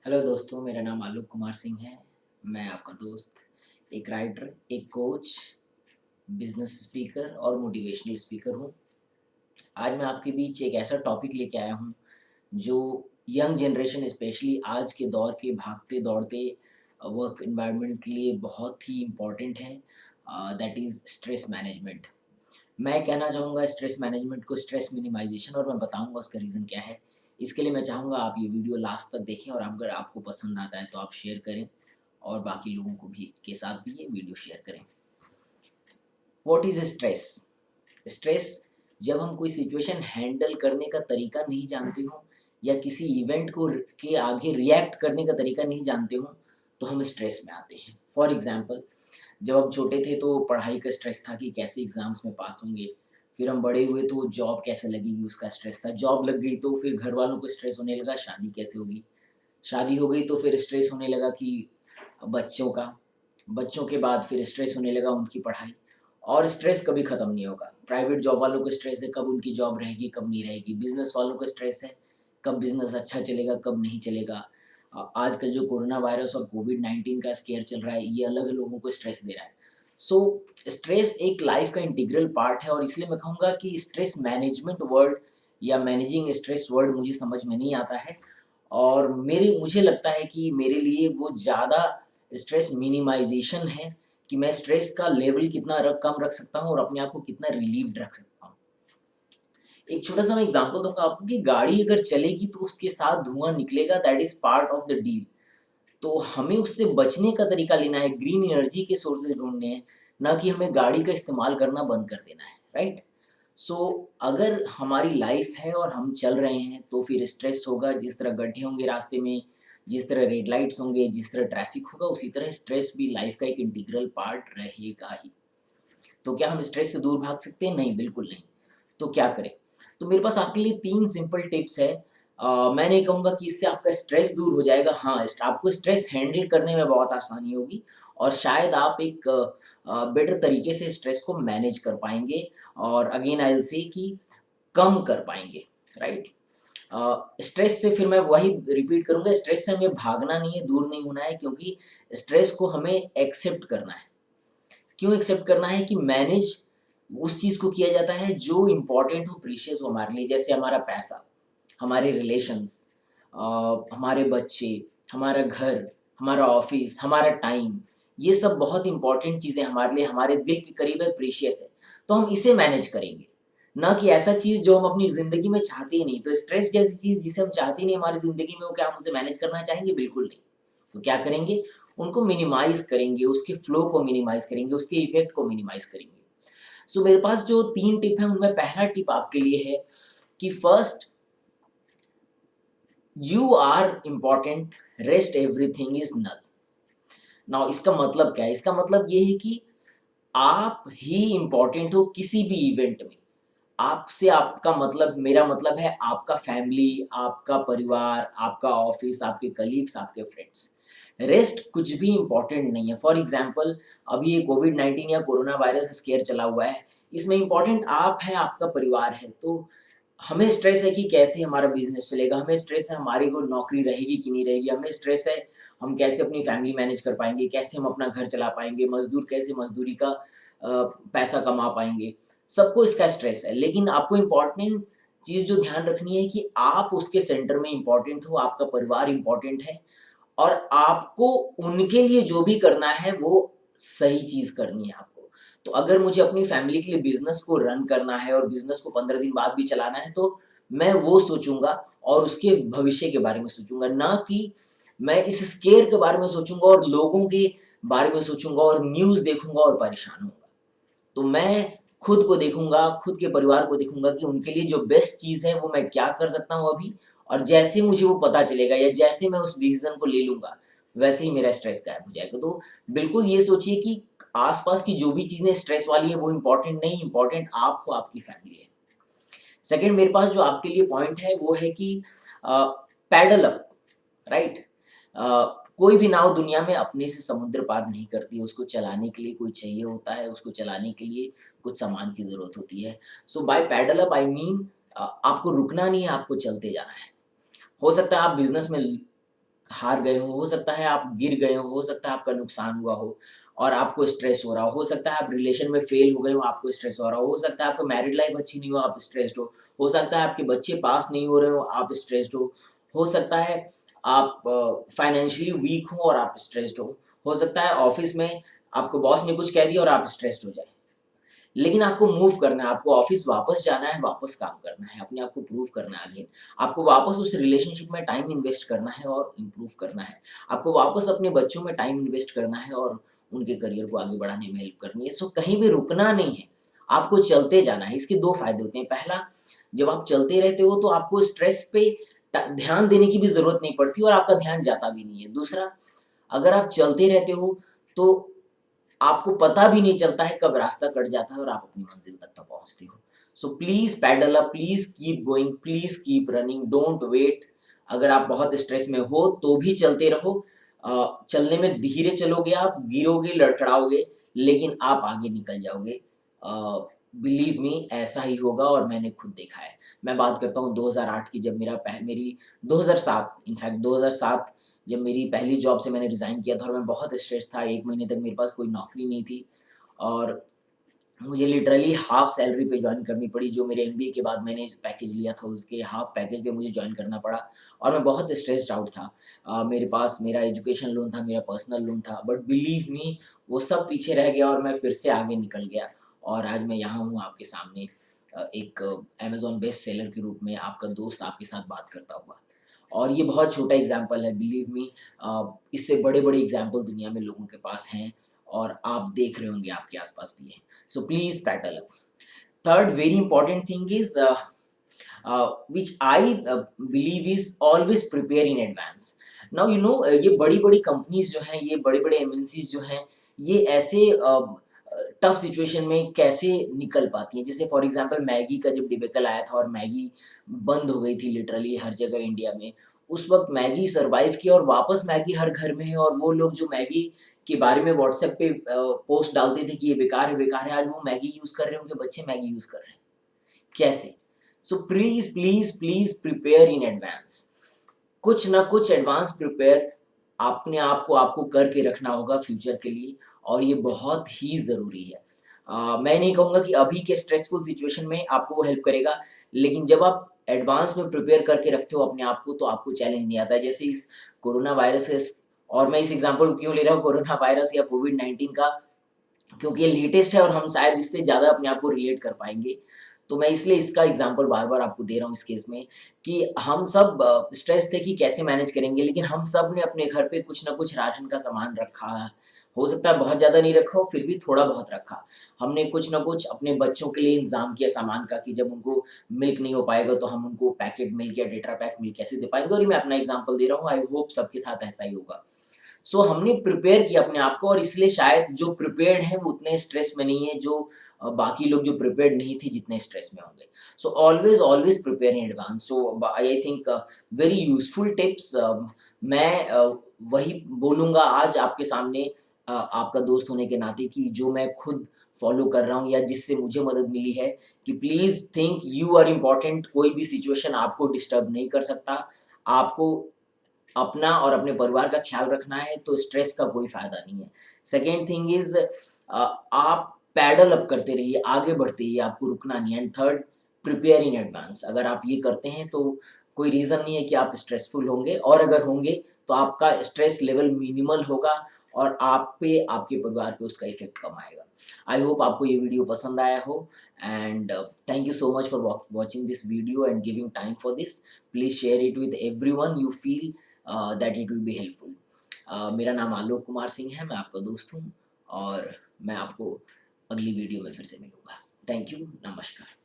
Hello दोस्तों, मेरा नाम आलोक कुमार सिंह है। मैं आपका दोस्त, एक राइटर, एक कोच, बिजनेस स्पीकर और मोटिवेशनल स्पीकर हूँ। आज मैं आपके बीच एक ऐसा टॉपिक लेके आया हूँ जो यंग जनरेशन स्पेशली आज के दौर के भागते दौड़ते वर्क एनवायरनमेंट के लिए बहुत ही इम्पोर्टेंट है। That is stress management. मैं कहना चाहूँगा स्ट्रेस मैनेजमेंट को स्ट्रेस मिनिमाइजेशन, और मैं बताऊँगा उसका रीज़न क्या है। इसके लिए मैं चाहूँगा आप ये वीडियो लास्ट तक देखें, और अगर आपको पसंद आता है तो आप शेयर करें और बाकी लोगों को भी के साथ भी ये वीडियो शेयर करें। What is stress? स्ट्रेस जब हम कोई सिचुएशन हैंडल करने का तरीका नहीं जानते हो या किसी इवेंट को के आगे रिएक्ट करने का तरीका नहीं जानते हो, तो हम स्ट्रेस में आते हैं। फॉर एग्ज़ाम्पल, जब हम छोटे थे तो पढ़ाई का स्ट्रेस था कि कैसे एग्ज़ाम्स में पास होंगे। फिर हम बड़े हुए तो जॉब कैसे लगेगी उसका स्ट्रेस था। जॉब लग गई तो फिर घर वालों को स्ट्रेस होने लगा शादी कैसे होगी। शादी हो गई तो फिर स्ट्रेस होने लगा कि बच्चों का। बच्चों के बाद फिर स्ट्रेस होने लगा उनकी पढ़ाई। और स्ट्रेस कभी ख़त्म नहीं होगा। प्राइवेट जॉब वालों को स्ट्रेस है कब उनकी जॉब रहेगी, कब नहीं रहेगी। बिज़नेस वालों को स्ट्रेस है कब बिज़नेस अच्छा चलेगा, कब नहीं चलेगा। आजकल जो कोरोना वायरस और कोविड-19 का स्केयर चल रहा है, ये अलग लोगों को स्ट्रेस दे रहा है। सो स्ट्रेस एक लाइफ़ का इंटीग्रल पार्ट है, और इसलिए मैं कहूँगा कि स्ट्रेस मैनेजमेंट वर्ड या मैनेजिंग स्ट्रेस वर्ड मुझे समझ में नहीं आता है। और मेरे मुझे लगता है कि मेरे लिए वो ज़्यादा स्ट्रेस मिनिमाइज़ेशन है कि मैं स्ट्रेस का लेवल कितना कम रख सकता हूँ और अपने आप को कितना रिलीव्ड रख सकता हूँ। एक छोटा-सा मैं एग्ज़ाम्पल दूँगा आपको कि गाड़ी अगर चलेगी तो उसके साथ धुआँ निकलेगा, that is part of the deal. तो हमें उससे बचने का तरीका लेना है, ग्रीन एनर्जी के सोर्सेज़ ढूँढने हैं, ना कि हमें गाड़ी का इस्तेमाल करना बंद कर देना है, राइट? सो अगर हमारी लाइफ़ है और हम चल रहे हैं, तो फिर स्ट्रेस होगा, जिस तरह गड्ढे होंगे रास्ते में, जिस तरह रेड लाइट्स होंगे, जिस तरह ट्रैफ़िक होगा, उसी तरह स्ट्रेस भी लाइफ़ का एक इंटीग्रल पार्ट रहेगा ही। तो क्या हम स्ट्रेस से दूर भाग सकते हैं? नहीं, बिल्कुल नहीं। तो क्या करें? तो मेरे पास आपके लिए 3 सिंपल टिप्स हैं। मैं नहीं कहूँगा कि इससे आपका स्ट्रेस दूर हो जाएगा। हाँ, आपको स्ट्रेस हैंडल करने में बहुत आसानी होगी, और शायद आप एक बेटर तरीके से स्ट्रेस को मैनेज कर पाएँगे, और अगेन आई विल से कि कम कर पाएँगे, राइट? स्ट्रेस से फिर मैं वही रिपीट करूँगा, स्ट्रेस से हमें भागना नहीं है, दूर नहीं होना है, क्योंकि स्ट्रेस को हमें एक्सेप्ट करना है। क्यों एक्सेप्ट करना है कि मैनेज उस चीज़ को किया जाता है जो इम्पोर्टेंट हो, प्रीशियस हो हमारे लिए, जैसे हमारा पैसा, हमारे रिलेशंस, हमारे बच्चे, हमारा घर, हमारा ऑफ़िस, हमारा टाइम, ये सब बहुत इम्पोर्टेंट चीज़ें हमारे लिए, हमारे दिल के करीब है, प्रीशियस है। तो हम इसे मैनेज करेंगे, ना कि ऐसा चीज़ जो हम अपनी ज़िंदगी में चाहते ही नहीं। तो स्ट्रेस जैसी चीज़ जिसे हम चाहते ही नहीं हमारी ज़िंदगी में, वो क्या हम उसे मैनेज करना चाहेंगे? बिल्कुल नहीं। तो क्या करेंगे? उनको मिनिमाइज़ करेंगे, उसके फ्लो को मिनिमाइज़ करेंगे, उसके इफ़ेक्ट को मिनिमाइज़ करेंगे। सो मेरे पास जो 3 टिप हैं, उनमें पहला टिप आपके लिए है कि first, you are important, rest everything is null. Now इसका मतलब क्या है? इसका मतलब ये है कि आप ही इम्पोर्टेंट हो किसी भी इवेंट में। आपसे आपका मतलब, मेरा मतलब है आपका फैमिली, आपका परिवार, आपका ऑफ़िस, आपके कलीग्स, आपके फ्रेंड्स। रेस्ट कुछ भी इम्पोर्टेंट नहीं है। फॉर एग्ज़ाम्पल, अभी ये कोविड-19 या कोरोना वायरस स्केयर चला हुआ है, इसमें इम्पोर्टेंट आप हैं, आपका परिवार है। तो हमें स्ट्रेस है कि कैसे हमारा बिज़नेस चलेगा, हमें स्ट्रेस है हमारी को नौकरी रहेगी कि नहीं रहेगी, हमें स्ट्रेस है हम कैसे अपनी फैमिली मैनेज कर पाएँगे, कैसे हम अपना घर चला पाएँगे, मज़दूर कैसे मज़दूरी का पैसा कमा पाएँगे। सबको इसका स्ट्रेस है, लेकिन आपको इम्पोर्टेंट चीज़ जो ध्यान रखनी है कि आप उसके सेंटर में इम्पोर्टेंट हो, आपका परिवार इम्पोर्टेंट है, और आपको उनके लिए जो भी करना है वो सही चीज़ करनी है आपको। तो अगर मुझे अपनी फैमिली के लिए बिज़नेस को रन करना है और बिज़नेस को 15 दिन बाद भी चलाना है, तो मैं वो सोचूँगा और उसके भविष्य के बारे में सोचूँगा, ना कि मैं इस स्केयर के बारे में सोचूँगा और लोगों के बारे में सोचूँगा और न्यूज़ देखूँगा और परेशान होऊँगा। तो मैं खुद को देखूँगा, खुद के परिवार को देखूँगा कि उनके लिए जो बेस्ट चीज़ है वो मैं क्या कर सकता हूँ अभी, और जैसे मुझे वो पता चलेगा या जैसे मैं उस डिसीज़न को ले लूँगा, वैसे ही मेरा स्ट्रेस गायब हो जाएगा। तो बिल्कुल ये सोचिए कि आस-पास की जो भी चीज़ें स्ट्रेस वाली हैं वो इम्पोर्टेंट नहीं, इम्पोर्टेंट आप हो, आपकी फैमिली है। सेकंड, मेरे पास जो आपके लिए पॉइंट है वो है कि अ, पैडल अप, राइट? कोई भी नाव दुनिया में अपने से समुद्र पार नहीं करती है, उसको चलाने के लिए कोई चाहिए होता है, उसको चलाने के लिए कुछ सामान की ज़रूरत होती है। So by paddle up I mean आपको रुकना नहीं है, आपको चलते जाना है। हो सकता है आप बिज़नेस में हार गए हो सकता है आप गिर गए हो सकता है आपका नुकसान हुआ हो और आपको स्ट्रेस हो सकता है आप रिलेशन में फेल हो गए हो, आपको स्ट्रेस हो सकता है आपका मैरिड लाइफ अच्छी नहीं आप स्ट्रेस्ड हो सकता है आपके बच्चे पास नहीं हो रहे आप स्ट्रेस्ड हो सकता है आप फाइनेंशियली वीक हो और आप स्ट्रेस्ड हो सकता है ऑफिस में आपको बॉस ने कुछ कह दिया और आप स्ट्रेस्ड हो जाए। लेकिन आपको मूव करना है, आपको ऑफिस वापस जाना है, वापस काम करना है, अपने आप को प्रूव करना है अगेन। आपको वापस उस रिलेशनशिप में टाइम इन्वेस्ट करना है और इम्प्रूव करना है। आपको वापस अपने बच्चों में टाइम इन्वेस्ट करना है और उनके करियर को आगे बढ़ाने में हेल्प करनी है। सो कहीं भी रुकना नहीं है, आपको चलते जाना है। इसके 2 फ़ायदे होते हैं। पहला, जब आप चलते रहते हो तो आपको स्ट्रेस पे ध्यान देने की भी ज़रूरत नहीं पड़ती और आपका ध्यान जाता भी नहीं है। दूसरा, अगर आप चलते रहते हो तो आपको पता भी नहीं चलता है कब रास्ता कट जाता है और आप अपनी मंजिल तक पहुंचते हो। So please paddle up, please keep going, please keep running, don't wait. अगर आप बहुत स्ट्रेस में हो तो भी चलते रहो। चलने में धीरे चलोगे, आप गिरोगे, लड़खड़ाओगे, लेकिन आप आगे निकल जाओगे। बिलीव मी, ऐसा ही होगा और मैंने खुद देखा है। मैं बात करता हूँ 2008 की, जब मेरी 2007, इनफैक्ट 2007 जब मेरी पहली जॉब से मैंने रिज़ाइन किया था और मैं बहुत स्ट्रेस था। 1 महीने तक मेरे पास कोई नौकरी नहीं थी और मुझे लिटरली हाफ सैलरी पे जॉइन करनी पड़ी। जो मेरे एमबीए के बाद मैंने पैकेज लिया था उसके हाफ पैकेज पे मुझे जॉइन करना पड़ा और मैं बहुत स्ट्रेस्ड आउट था। मेरे पास मेरा एजुकेशन लोन था, मेरा पर्सनल लोन था, बट बिलीव मी वो सब पीछे रह गया और मैं फिर से आगे निकल गया और आज मैं यहाँ हूँ आपके सामने, एक अमेज़न बेस्ट सेलर के रूप में आपका दोस्त आपके साथ बात करता हुआ। और ये बहुत छोटा एग्जाम्पल है, बिलीव मी। इससे बड़े-बड़े एग्जाम्पल दुनिया में लोगों के पास हैं और आप देख रहे होंगे आपके आस-पास भी हैं। So please paddle up. Third very important thing is which I believe is always prepare in advance. Now you know ये बड़ी-बड़ी कंपनीज जो हैं, ये बड़े-बड़े एमएनसीज जो हैं, ये ऐसे टफ सिचुएशन में कैसे निकल पाती हैं। जैसे फॉर एग्जांपल मैगी का जब डिबेकल आया था और मैगी बंद हो गई थी लिटरली हर जगह इंडिया में, उस वक़्त मैगी सर्वाइव किया और वापस मैगी हर घर में है और वो लोग जो मैगी के बारे में व्हाट्सएप पे पोस्ट डालते थे कि ये बेकार है, आज वो मैगी यूज़ कर रहे हैं, उनके बच्चे मैगी यूज़ कर रहे हैं। कैसे? So please, please, please prepare in advance. कुछ ना कुछ एडवांस प्रिपेयर अपने आप को आपको करके रखना होगा फ्यूचर के लिए और ये बहुत ही ज़रूरी है। मैं नहीं कहूँगा कि अभी के स्ट्रेसफुल सिचुएशन में आपको वो हेल्प करेगा, लेकिन जब आप एडवांस में प्रिपेयर करके रखते हो अपने आप को, तो आपको चैलेंज नहीं आता है। जैसे इस कोरोना वायरस के और मैं इस एग्ज़ाम्पल क्यों ले रहा हूँ कोरोना वायरस या कोविड-19 का, क्योंकि ये लेटेस्ट है और हम शायद इससे ज़्यादा अपने आप को रिलेट कर पाएँगे। तो मैं इसलिए इसका एग्ज़ाम्पल बार-बार आपको दे रहा हूँ इस केस में कि हम सब स्ट्रेस थे कि कैसे मैनेज करेंगे, लेकिन हम सब ने अपने घर पे कुछ न कुछ राशन का सामान रखा है। हो सकता है बहुत ज़्यादा नहीं रखा हो, फिर भी थोड़ा-बहुत रखा। हमने कुछ न कुछ अपने बच्चों के लिए इंतज़ाम किया सामान का कि जब उनको मिल्क नहीं हो पाएगा, तो हम उनको पैकेट मिल्क या टेट्रा पैक मिल्क कैसे दे पाएँगे, और ये मैं अपना एग्ज़ाम्पल दे रहा हूँ। आई होप सबके साथ ऐसा ही होगा। सो हमने प्रिपेयर किया अपने आप को और इसलिए शायद जो प्रिपेयर्ड हैं वो उतने स्ट्रेस में नहीं है जो बाकी लोग जो प्रिपेयर्ड नहीं थे जितने स्ट्रेस में होंगे। So always always prepare in advance. So I think very useful tips मैं वही बोलूँगा आज आपके सामने आपका दोस्त होने के नाते कि जो मैं खुद फॉलो कर रहा हूँ या जिससे मुझे मदद मिली है कि please think you are important. कोई भी सिचुएशन आपको डिस्टर्ब नहीं कर सकता। आपको अपना और अपने परिवार का ख्याल रखना है तो स्ट्रेस का कोई फ़ायदा नहीं है। सेकंड थिंग इज़ आप पैडल अप करते रहिए, आगे बढ़ते रहिए, आपको रुकना नहीं है। And third, prepare in advance. अगर आप ये करते हैं तो कोई रीज़न नहीं है कि आप स्ट्रेसफुल होंगे, और अगर होंगे तो आपका स्ट्रेस लेवल मिनिमल होगा और आप पे, आपके परिवार पे उसका इफ़ेक्ट कम आएगा। आई होप आपको ये वीडियो पसंद आया हो and thank you so much for watching this video and giving time for this. Please share it with everyone you feel that it will be helpful. मेरा नाम आलोक कुमार सिंह है, मैं आपका दोस्त हूँ और मैं आपको अगली वीडियो में फिर से मिलूँगा। थैंक यू, नमस्कार।